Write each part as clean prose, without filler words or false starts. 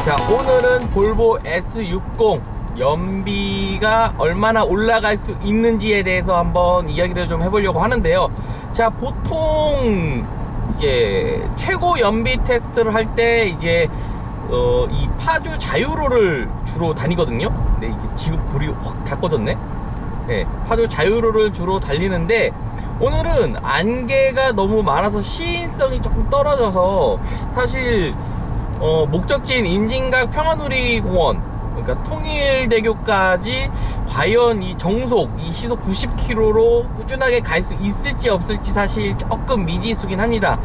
자, 오늘은 볼보 S60 연비가 얼마나 올라갈 수 있는지에 대해서 한번 이야기를 좀 해보려고 하는데요. 자, 보통 이제 최고 연비 테스트를 할 때 이제 이 파주 자유로를 주로 다니거든요. 근데 이게 지금 불이 확 다 꺼졌네. 네, 파주 자유로를 주로 달리는데 오늘은 안개가 너무 많아서 시인성이 조금 떨어져서 사실 목적지인 임진각 평화누리공원, 그러니까 통일대교까지 과연 이 정속, 이 시속 90km로 꾸준하게 갈 수 있을지 없을지 사실 조금 미지수긴 합니다.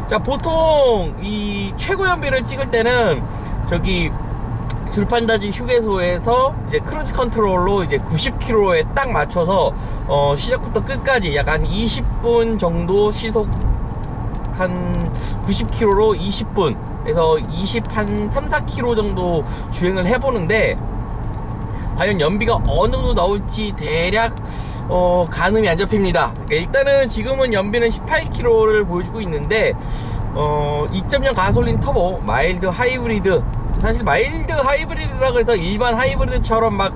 자, 보통 이 최고 연비를 찍을 때는 저기 줄판다지 휴게소에서 이제 크루즈 컨트롤로 이제 90km에 딱 맞춰서 시작부터 끝까지 약 한 20분 정도 시속 한 90km로 20분 에서 3, 4km 정도 주행을 해보는데 과연 연비가 어느 정도 나올지 대략 가늠이 안 잡힙니다. 그러니까 일단은 지금은 연비는 18km를 보여주고 있는데 2.0 가솔린 터보 마일드 하이브리드, 사실 마일드 하이브리드라고 해서 일반 하이브리드처럼 막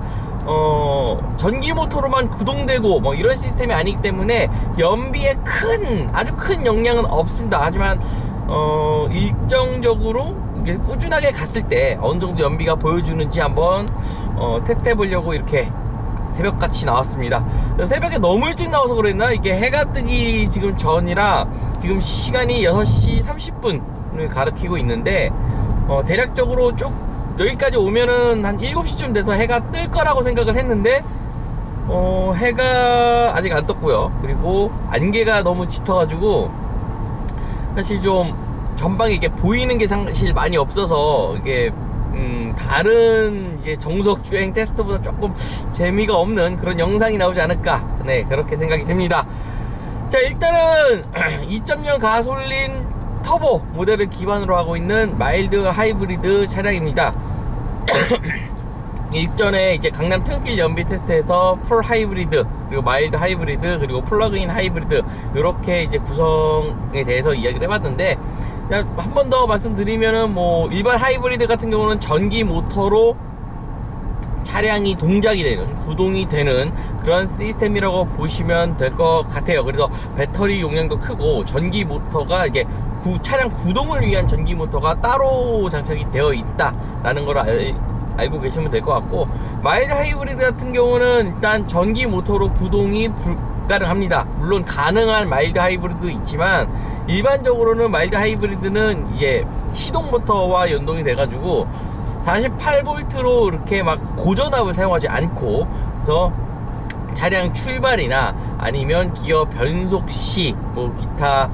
전기 모터로만 구동되고 뭐 이런 시스템이 아니기 때문에 연비에 아주 큰 영향은 없습니다. 하지만 일정적으로 이렇게 꾸준하게 갔을 때 어느 정도 연비가 보여주는지 한번 테스트 해보려고 이렇게 새벽같이 나왔습니다. 새벽에 너무 일찍 나와서 그랬나? 이게 해가 뜨기 지금 전이라 지금 시간이 6시 30분을 가리키고 있는데 대략적으로 쭉 여기까지 오면은 한 7시쯤 돼서 해가 뜰 거라고 생각을 했는데 해가 아직 안 떴고요. 그리고 안개가 너무 짙어가지고 사실 좀 전방에 이게 보이는 게 사실 많이 없어서 이게 다른 이제 정석 주행 테스트보다 조금 재미가 없는 그런 영상이 나오지 않을까, 네, 그렇게 생각이 됩니다. 자, 일단은 2.0 가솔린 터보 모델을 기반으로 하고 있는 마일드 하이브리드 차량입니다. 일전에 이제 강남 트렁길 연비 테스트에서 풀 하이브리드, 그리고 마일드 하이브리드, 그리고 플러그인 하이브리드 이렇게 이제 구성에 대해서 이야기를 해봤는데, 한 번 더 말씀드리면은 뭐 일반 하이브리드 같은 경우는 전기 모터로 차량이 동작이 되는, 구동이 되는 그런 시스템이라고 보시면 될 것 같아요. 그래서 배터리 용량도 크고 전기 모터가 이게 차량 구동을 위한 전기 모터가 따로 장착이 되어 있다라는 걸 알고 계시면 될 것 같고, 마일드 하이브리드 같은 경우는 일단 전기 모터로 구동이 불가능합니다. 물론 가능한 마일드 하이브리드도 있지만 일반적으로는 마일드 하이브리드는 이제 시동 모터와 연동이 돼가지고 48V로 이렇게 막 고전압을 사용하지 않고, 그래서 차량 출발이나 아니면 기어 변속 시, 뭐 기타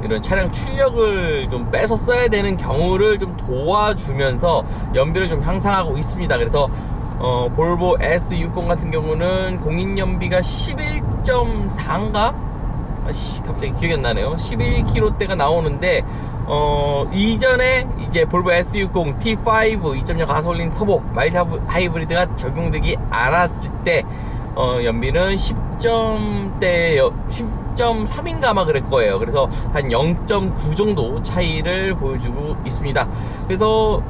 이런 차량 출력을 좀 빼서 써야 되는 경우를 좀 도와주면서 연비를 좀 향상하고 있습니다. 그래서 볼보 S60 같은 경우는 공인연비가 11.4인가? 갑자기 기억이 안 나네요. 11km대가 나오는데 이전에 이제 볼보 S60 T5 2.0 가솔린 터보 마일드 하이브리드가 적용되지 않았을 때 연비는 10.3인가 아마 그럴 거예요. 그래서 한 0.9 정도 차이를 보여주고 있습니다. 그래서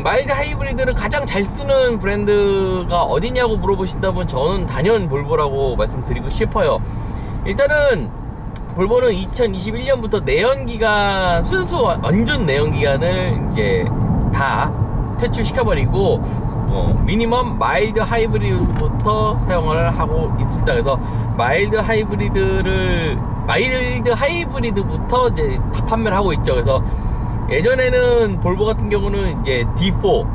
마일드 하이브리드를 가장 잘 쓰는 브랜드가 어디냐고 물어보신다면 저는 단연 볼보라고 말씀드리고 싶어요. 일단은 볼보는 2021년부터 내연기관, 순수 완전 내연기관을 이제 다 퇴출시켜버리고 미니멈 마일드 하이브리드부터 사용을 하고 있습니다. 그래서 마일드 하이브리드부터 이제 다 판매를 하고 있죠. 그래서 예전에는 볼보 같은 경우는 이제 D4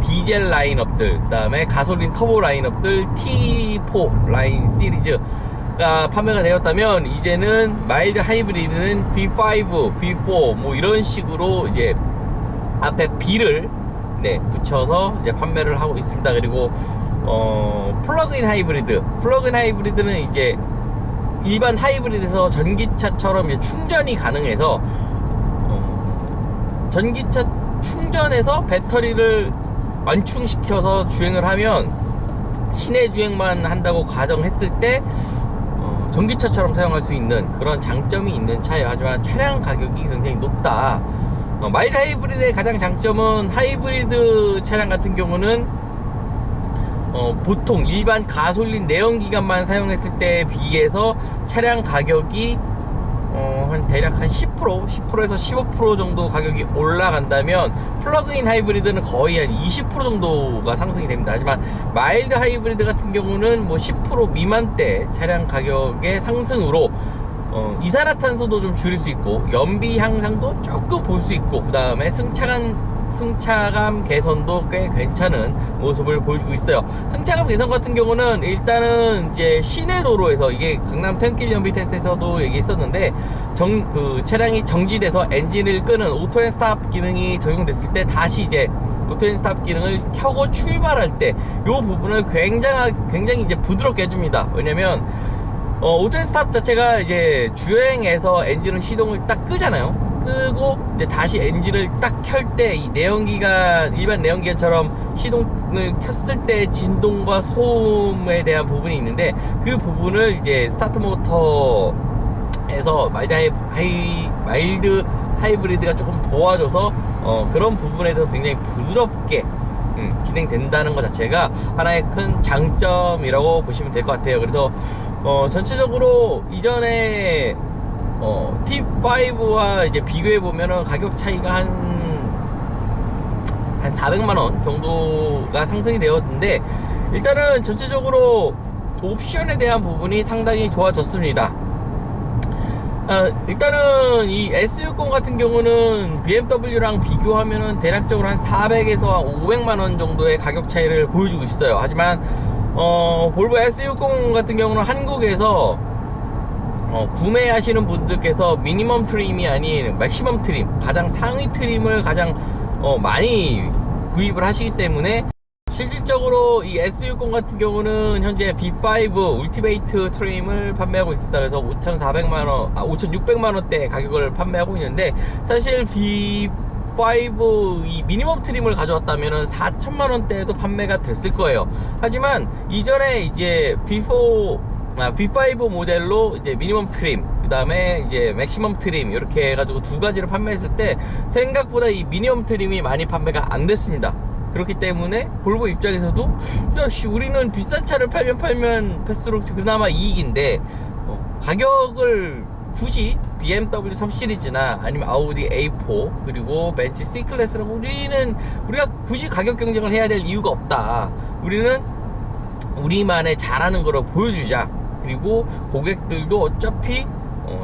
디젤 라인업들, 그 다음에 가솔린 터보 라인업들 T4 라인 시리즈가 판매가 되었다면, 이제는 마일드 하이브리드는 V5, V4 뭐 이런 식으로 이제 앞에 B를 붙여서 이제 판매를 하고 있습니다. 그리고 플러그인 하이브리드는 이제 일반 하이브리드에서 전기차처럼 이제 충전이 가능해서 전기차 충전해서 배터리를 완충시켜서 주행을 하면 시내 주행만 한다고 가정했을 때 전기차처럼 사용할 수 있는 그런 장점이 있는 차예요. 하지만 차량 가격이 굉장히 높다. 마일드 하이브리드의 가장 장점은 하이브리드 차량 같은 경우는 보통 일반 가솔린 내연기관만 사용했을 때에 비해서 차량 가격이 대략 한 10%에서 15% 정도 가격이 올라간다면 플러그인 하이브리드는 거의 한 20% 정도가 상승이 됩니다. 하지만 마일드 하이브리드 같은 경우는 뭐 10% 미만대 차량 가격의 상승으로 이산화탄소도 좀 줄일 수 있고 연비 향상도 조금 볼 수 있고, 그 다음에 승차감 개선도 꽤 괜찮은 모습을 보여주고 있어요. 승차감 개선 같은 경우는 일단은 이제 시내 도로에서, 이게 강남 퇴근길 연비 테스트에서도 얘기했었는데, 그 차량이 정지돼서 엔진을 끄는 오토 앤 스탑 기능이 적용됐을 때 다시 이제 오토 앤 스탑 기능을 켜고 출발할 때 이 부분을 굉장히 이제 부드럽게 해줍니다. 왜냐면 오토 앤 스탑 자체가 이제 주행에서 엔진을 시동을 딱 끄잖아요. 끄고 이제 다시 엔진을 딱 켤 때 이 내연기관, 일반 내연기관처럼 시동을 켰을 때 진동과 소음에 대한 부분이 있는데, 그 부분을 이제 스타트 모터에서 마일드 하이브리드가 조금 도와줘서 그런 부분에 대해서 굉장히 부드럽게 진행된다는 것 자체가 하나의 큰 장점이라고 보시면 될 것 같아요. 그래서 전체적으로 이전에 T5와 이제 비교해 보면은 가격 차이가 한 400만원 정도가 상승이 되었는데, 일단은 전체적으로 옵션에 대한 부분이 상당히 좋아졌습니다. 일단은 이 S60 같은 경우는 BMW랑 비교하면은 대략적으로 한 400에서 500만원 정도의 가격 차이를 보여주고 있어요. 하지만 볼보 S60 같은 경우는 한국에서 구매하시는 분들께서 미니멈 트림이 아닌 맥시멈 트림, 가장 상위 트림을 가장 많이 구입을 하시기 때문에, 실질적으로 이 S60 같은 경우는 현재 B5 울티메이트 트림을 판매하고 있습니다. 그래서 5,600만원대 가격을 판매하고 있는데, 사실 B5 이 미니멈 트림을 가져왔다면 4천만원대에도 판매가 됐을 거예요. 하지만 이전에 이제 B5 모델로 이제 미니멈 트림, 그 다음에 이제 맥시멈 트림, 이렇게 해가지고 두 가지를 판매했을 때 생각보다 이 미니멈 트림이 많이 판매가 안 됐습니다. 그렇기 때문에 볼보 입장에서도 야씨, 우리는 비싼 차를 팔면 패스로 그나마 이익인데, 가격을 굳이 BMW 3 시리즈나 아니면 아우디 A4 그리고 벤츠 C 클래스라고 우리가 굳이 가격 경쟁을 해야 될 이유가 없다. 우리는 우리만의 잘하는 거를 보여주자. 그리고 고객들도 어차피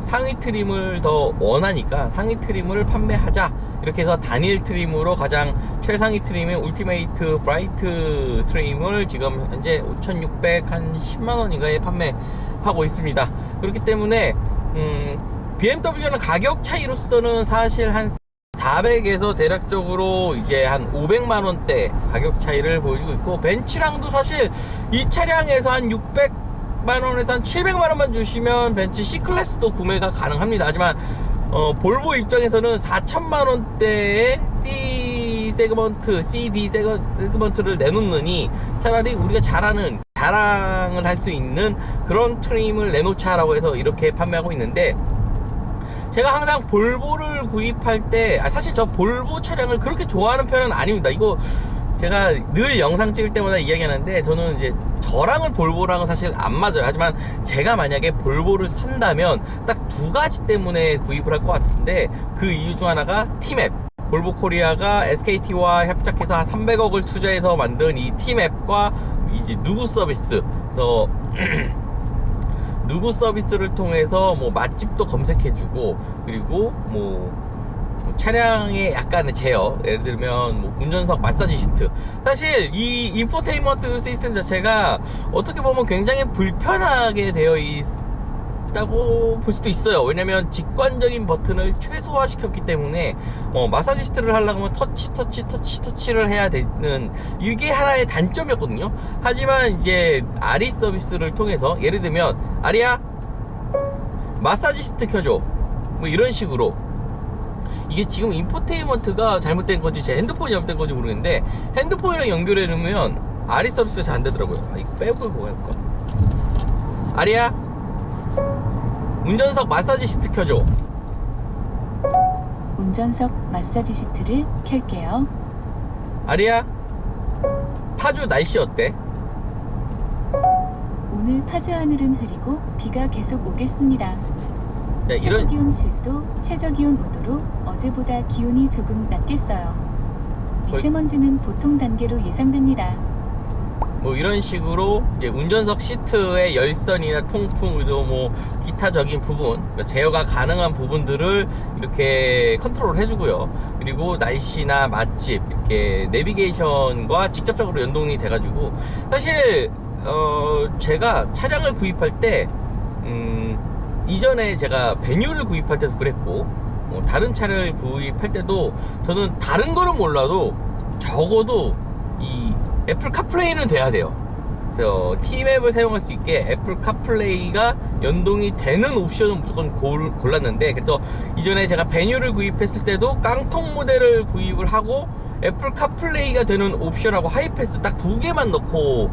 상위 트림을 더 원하니까 상위 트림을 판매하자. 이렇게 해서 단일 트림으로 가장 최상위 트림인 울티메이트 브라이트 트림을 지금 현재 5,610만원인가에 판매하고 있습니다. 그렇기 때문에 BMW는 가격 차이로서는 사실 한 400에서 대략적으로 이제 한 500만원대 가격 차이를 보여주고 있고, 벤츠랑도 사실 이 차량에서 한 600만원에서 한 700만원만 주시면 벤츠 C클래스도 구매가 가능합니다. 하지만 볼보 입장에서는 4천만원대의 C D 세그먼트를 내놓느니 차라리 우리가 자랑을 할 수 있는 그런 트림을 내놓자라고 해서 이렇게 판매하고 있는데, 제가 항상 볼보를 구입할 때, 사실 저 볼보 차량을 그렇게 좋아하는 편은 아닙니다. 이거 제가 늘 영상 찍을 때마다 이야기하는데, 저는 이제 저랑은 볼보랑은 사실 안 맞아요. 하지만 제가 만약에 볼보를 산다면 딱 두 가지 때문에 구입을 할 것 같은데, 그 이유 중 하나가 T맵. 볼보 코리아가 SKT와 협작해서 한 300억을 투자해서 만든 이 T맵과 이제 누구 서비스. 그래서 누구 서비스를 통해서 뭐 맛집도 검색해주고, 그리고 뭐 차량의 약간의 제어, 예를 들면 뭐 운전석 마사지시트. 사실 이 인포테인먼트 시스템 자체가 어떻게 보면 굉장히 불편하게 되어 있다고 볼 수도 있어요. 왜냐면 직관적인 버튼을 최소화시켰기 때문에 마사지시트를 하려고 하면 터치를 해야 되는, 이게 하나의 단점이었거든요. 하지만 이제 아리 서비스를 통해서, 예를 들면 아리야 마사지시트 켜줘, 뭐 이런 식으로. 이게 지금 인포테인먼트가 잘못된 건지 제 핸드폰이 잘못된 건지 모르겠는데, 핸드폰이랑 연결해 놓으면 아리 서비스가 잘 안 되더라고요. 이거 빼고 뭐 해볼까? 아리야 운전석 마사지 시트 켜줘. 운전석 마사지 시트를 켤게요. 아리야, 파주 날씨 어때? 오늘 파주 하늘은 흐리고 비가 계속 오겠습니다. 야, 최고 기온 7도, 최저 기온 5도로 어제보다 기온이 조금 낮겠어요. 미세먼지는 보통 단계로 예상됩니다. 뭐 이런 식으로 이제 운전석 시트의 열선이나 통풍 그리고 뭐 기타적인 부분, 그러니까 제어가 가능한 부분들을 이렇게 컨트롤 해주고요. 그리고 날씨나 맛집 이렇게 내비게이션과 직접적으로 연동이 돼가지고 사실 제가 차량을 구입할 때 이전에 제가 베뉴를 구입할 때도 그랬고 다른 차를 구입할 때도 저는 다른 거는 몰라도 적어도 이 애플 카플레이는 돼야 돼요. 그래서 T맵을 사용할 수 있게 애플 카플레이가 연동이 되는 옵션은 무조건 골랐는데, 그래서 이전에 제가 베뉴를 구입했을 때도 깡통 모델을 구입을 하고 애플 카플레이가 되는 옵션하고 하이패스 딱 두 개만 넣고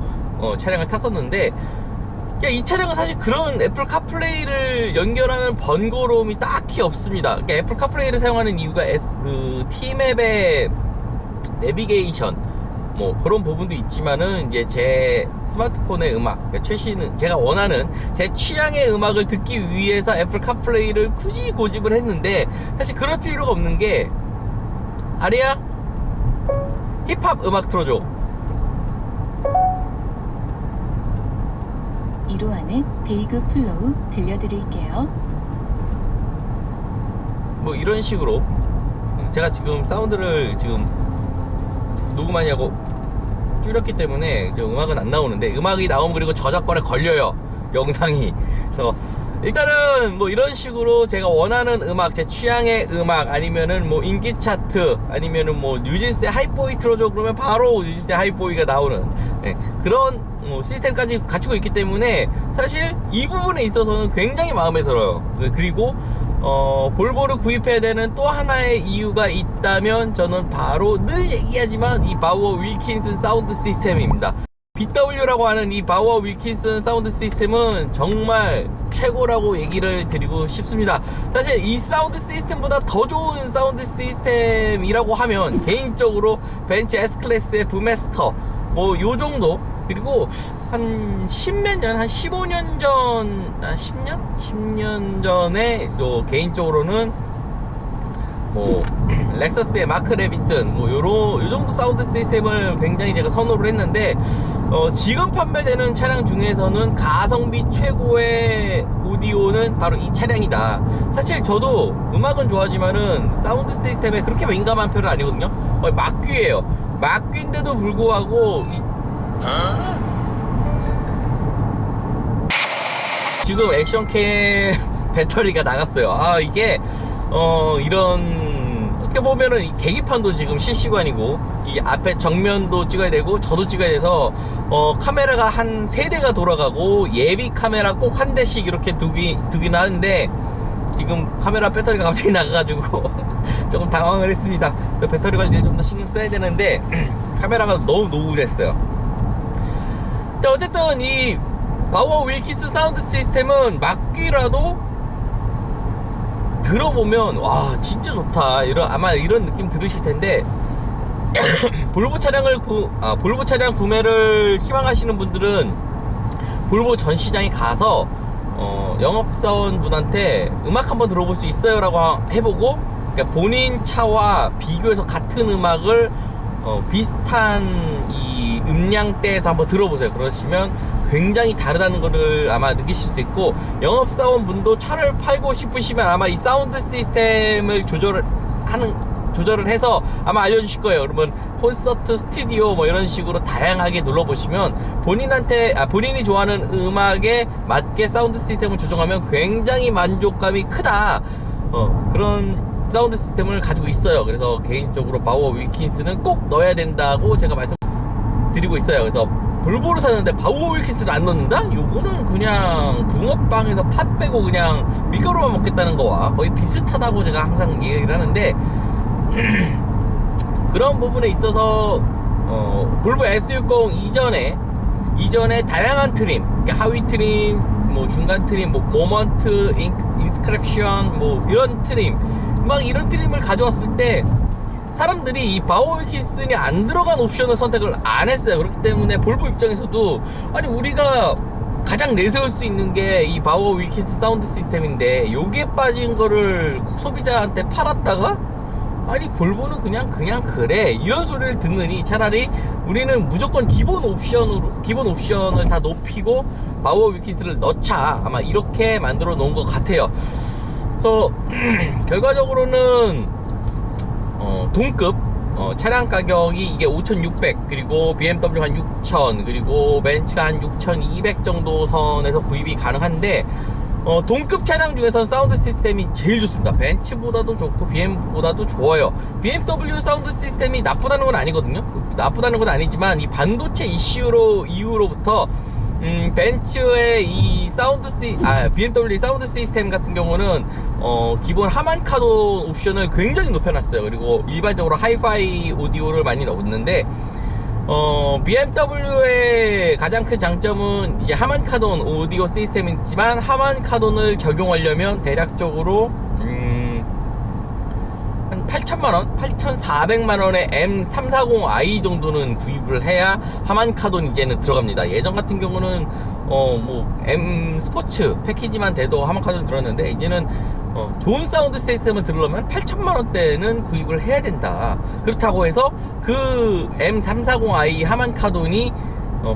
차량을 탔었는데, 이 차량은 사실 그런 애플 카플레이를 연결하는 번거로움이 딱히 없습니다. 그러니까 애플 카플레이를 사용하는 이유가 그 T맵의 내비게이션 뭐 그런 부분도 있지만은 이제 제 스마트폰의 음악, 그러니까 최신 제가 원하는 제 취향의 음악을 듣기 위해서 애플 카플레이를 굳이 고집을 했는데, 사실 그럴 필요가 없는 게, 아리야 힙합 음악 틀어줘. 1호 안에 베이그 플로우 들려드릴게요. 뭐 이런 식으로 제가 지금 사운드를 지금 녹음하냐고 줄였기 때문에 이제 음악은 안 나오는데, 음악이 나오면 그리고 저작권에 걸려요, 영상이. 그래서 일단은 뭐 이런 식으로 제가 원하는 음악, 제 취향의 음악, 아니면은 뭐 인기 차트, 아니면은 뭐 뉴진스의 하이보이 틀어줘 그러면 바로 뉴진스의 하이보이가 나오는 그런 시스템까지 갖추고 있기 때문에 사실 이 부분에 있어서는 굉장히 마음에 들어요. 그리고 볼보를 구입해야 되는 또 하나의 이유가 있다면 저는 바로 늘 얘기하지만 이 바우어 윌킨슨 사운드 시스템입니다. BW라고 하는 이 바우어 윌킨슨 사운드 시스템은 정말 최고라고 얘기를 드리고 싶습니다. 사실 이 사운드 시스템보다 더 좋은 사운드 시스템이라고 하면 개인적으로 벤츠 S클래스의 부메스터 뭐 요정도, 그리고 한 10몇 년, 한 15년 전, 10년? 10년 전에 또 개인적으로는 뭐 렉서스의 마크 레비슨 뭐 요 정도 사운드 시스템을 굉장히 제가 선호를 했는데, 지금 판매되는 차량 중에서는 가성비 최고의 오디오는 바로 이 차량이다. 사실 저도 음악은 좋아하지만은 사운드 시스템에 그렇게 민감한 편은 아니거든요. 막귀예요. 막귀인데도 불구하고 지금 액션캠 배터리가 나갔어요. 이게 이런 어떻게 보면은 이 계기판도 지금 실시간이고 이 앞에 정면도 찍어야 되고 저도 찍어야 돼서 카메라가 한 3대가 돌아가고 예비 카메라 꼭 한 대씩 이렇게 두긴 하는데, 지금 카메라 배터리가 갑자기 나가가지고 조금 당황을 했습니다. 배터리 관리에 좀 더 신경 써야 되는데 카메라가 너무 노후됐어요. 자, 어쨌든 이 바우어 윌킨슨 사운드 시스템은 막귀라도 들어보면 와 진짜 좋다, 아마 이런 느낌 들으실 텐데 볼보 차량 구매를 희망하시는 분들은 볼보 전시장에 가서 영업사원 분한테 음악 한번 들어볼 수 있어요 라고 해보고, 그러니까 본인 차와 비교해서 같은 음악을 비슷한 이 음량대에서 한번 들어보세요. 그러시면 굉장히 다르다는 것을 아마 느끼실 수 있고, 영업사원 분도 차를 팔고 싶으시면 아마 이 사운드 시스템을 조절을 해서 아마 알려주실 거예요. 그러면 콘서트, 스튜디오 뭐 이런 식으로 다양하게 눌러보시면 본인이 좋아하는 음악에 맞게 사운드 시스템을 조정하면 굉장히 만족감이 크다, 그런 사운드 시스템을 가지고 있어요. 그래서 개인적으로 바우어 윌킨슨은 꼭 넣어야 된다고 제가 말씀드리고 있어요. 그래서 볼보를 샀는데 바우어 윌킨슨을 안 넣는다? 요거는 그냥 붕어빵에서 팥 빼고 그냥 밀가루만 먹겠다는 거와 거의 비슷하다고 제가 항상 얘기를 하는데 그런 부분에 있어서 볼보 S60 이전에 다양한 트림, 그러니까 하위 트림, 뭐 중간 트림, 뭐 모먼트, 인스크립션 뭐 이런 트림 막 이런 트림을 가져왔을 때 사람들이 이 바워 위킨슨이 안 들어간 옵션을 선택을 안 했어요. 그렇기 때문에 볼보 입장에서도 아니 우리가 가장 내세울 수 있는 게 이 바워 위킨슨 사운드 시스템인데 여기에 빠진 거를 소비자한테 팔았다가 아니 볼보는 그냥 그래 이런 소리를 듣느니 차라리 우리는 무조건 기본 옵션을 다 높이고 바워 위킨슨을 넣자, 아마 이렇게 만들어 놓은 것 같아요. 그래서 결과적으로는 동급 차량 가격이 이게 5,600, 그리고 BMW 한 6,000, 그리고 벤츠가 한 6,200 정도 선에서 구입이 가능한데 동급 차량 중에서 사운드 시스템이 제일 좋습니다. 벤츠보다도 좋고 BM보다도 좋아요. BMW 사운드 시스템이 나쁘다는 건 아니거든요. 나쁘다는 건 아니지만 이 반도체 이후로부터 벤츠의 이 BMW 사운드 시스템 같은 경우는 기본 하만카돈 옵션을 굉장히 높여놨어요. 그리고 일반적으로 하이파이 오디오를 많이 넣었는데 BMW의 가장 큰 장점은 이제 하만카돈 오디오 시스템이지만 하만카돈을 적용하려면 대략적으로 한 8천만원, 8,400만원의 M340i 정도는 구입을 해야 하만카돈 이제는 들어갑니다. 예전 같은 경우는 M 스포츠 패키지만 돼도 하만카돈 들었는데 이제는 좋은 사운드 시스템을 들으려면 8천만원대는 구입을 해야 된다. 그렇다고 해서 그 M340i 하만카돈이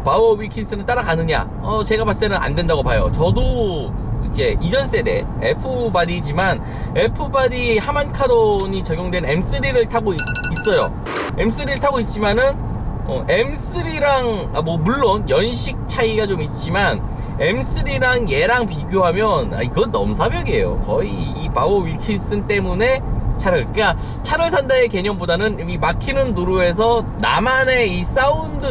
바워 위킨슨을 따라가느냐? 제가 봤을 때는 안 된다고 봐요. 저도 이제 이전 세대 F바디지만 F바디 하만카돈이 적용된 M3를 타고 있어요. M3를 타고 있지만은 M3랑 물론 연식 차이가 좀 있지만 M3랑 얘랑 비교하면 이건 넘사벽이에요. 거의 이 바워 위킨슨 때문에 그러니까 차를 산다의 개념보다는 이 막히는 도로에서 나만의 이 사운드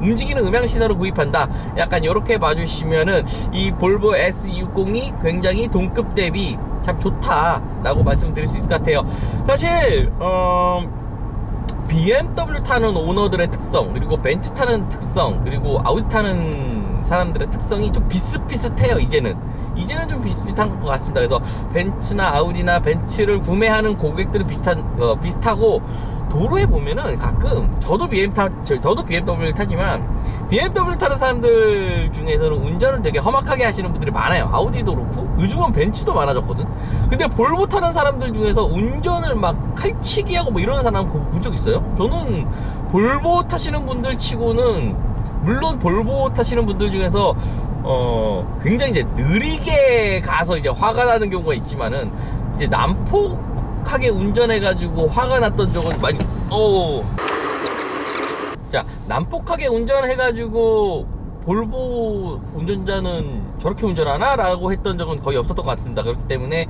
움직이는 음향 시설을 구입한다. 약간 이렇게 봐주시면은 이 볼보 S60이 굉장히 동급 대비 참 좋다라고 말씀드릴 수 있을 것 같아요. 사실 BMW 타는 오너들의 특성, 그리고 벤츠 타는 특성, 그리고 아우디 타는 사람들의 특성이 좀 비슷비슷해요. 이제는 좀 비슷비슷한 것 같습니다. 그래서 벤츠나 아우디나 벤츠를 구매하는 고객들은 비슷하고, 도로에 보면은 가끔 저도 BMW를 타지만 BMW 타는 사람들 중에서는 운전을 되게 험악하게 하시는 분들이 많아요. 아우디도 그렇고 요즘은 벤츠도 많아졌거든. 근데 볼보 타는 사람들 중에서 운전을 막 칼치기 하고 뭐 이러는 사람 본 적 있어요? 저는 볼보 타시는 분들 치고는, 물론 볼보 타시는 분들 중에서 굉장히 이제 느리게 가서 이제 화가 나는 경우가 있지만은, 이제 난폭하게 운전해가지고 화가 났던 적은 많이, 자, 난폭하게 운전해가지고 볼보 운전자는 저렇게 운전하나? 라고 했던 적은 거의 없었던 것 같습니다. 그렇기 때문에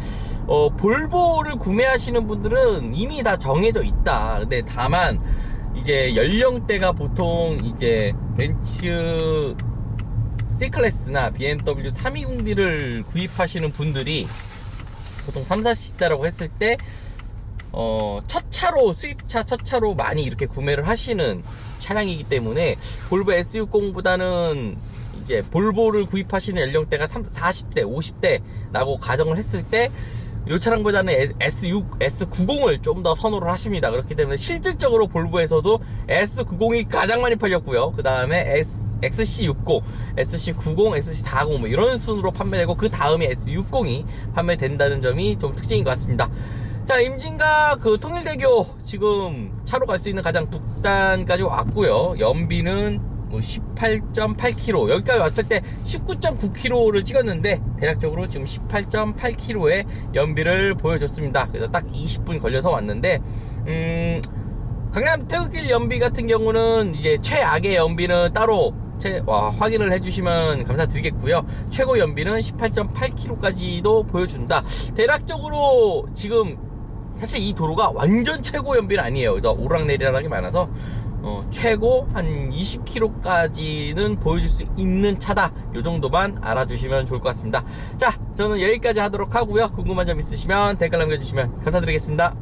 볼보를 구매하시는 분들은 이미 다 정해져 있다. 근데 다만 이제 연령대가 보통 이제 벤츠 C클래스나 BMW 320D를 구입하시는 분들이 보통 30, 40대라고 했을 때 수입차 첫 차로 많이 이렇게 구매를 하시는 차량이기 때문에, 볼보 S60보다는 이제 볼보를 구입하시는 연령대가 40대, 50대라고 가정을 했을 때 이 차량보다는 S90을 좀 더 선호를 하십니다. 그렇기 때문에 실질적으로 볼보에서도 S90이 가장 많이 팔렸고요. 그 다음에 XC60, SC90, SC40 뭐 이런 순으로 판매되고, 그 다음에 S60이 판매된다는 점이 좀 특징인 것 같습니다. 자, 임진각 그 통일대교 지금 차로 갈 수 있는 가장 북단까지 왔고요. 연비는 뭐 18.8km, 여기까지 왔을 때 19.9km를 찍었는데 대략적으로 지금 18.8km의 연비를 보여줬습니다. 그래서 딱 20분 걸려서 왔는데, 강남 태극길 연비 같은 경우는 이제 최악의 연비는 따로 확인을 해주시면 감사드리겠고요. 최고 연비는 18.8km까지도 보여준다. 대략적으로 지금 사실 이 도로가 완전 최고 연비는 아니에요. 그래서 오락내리락이 많아서 최고 한 20km까지는 보여줄 수 있는 차다. 요 정도만 알아주시면 좋을 것 같습니다. 자, 저는 여기까지 하도록 하고요. 궁금한 점 있으시면 댓글 남겨주시면 감사드리겠습니다.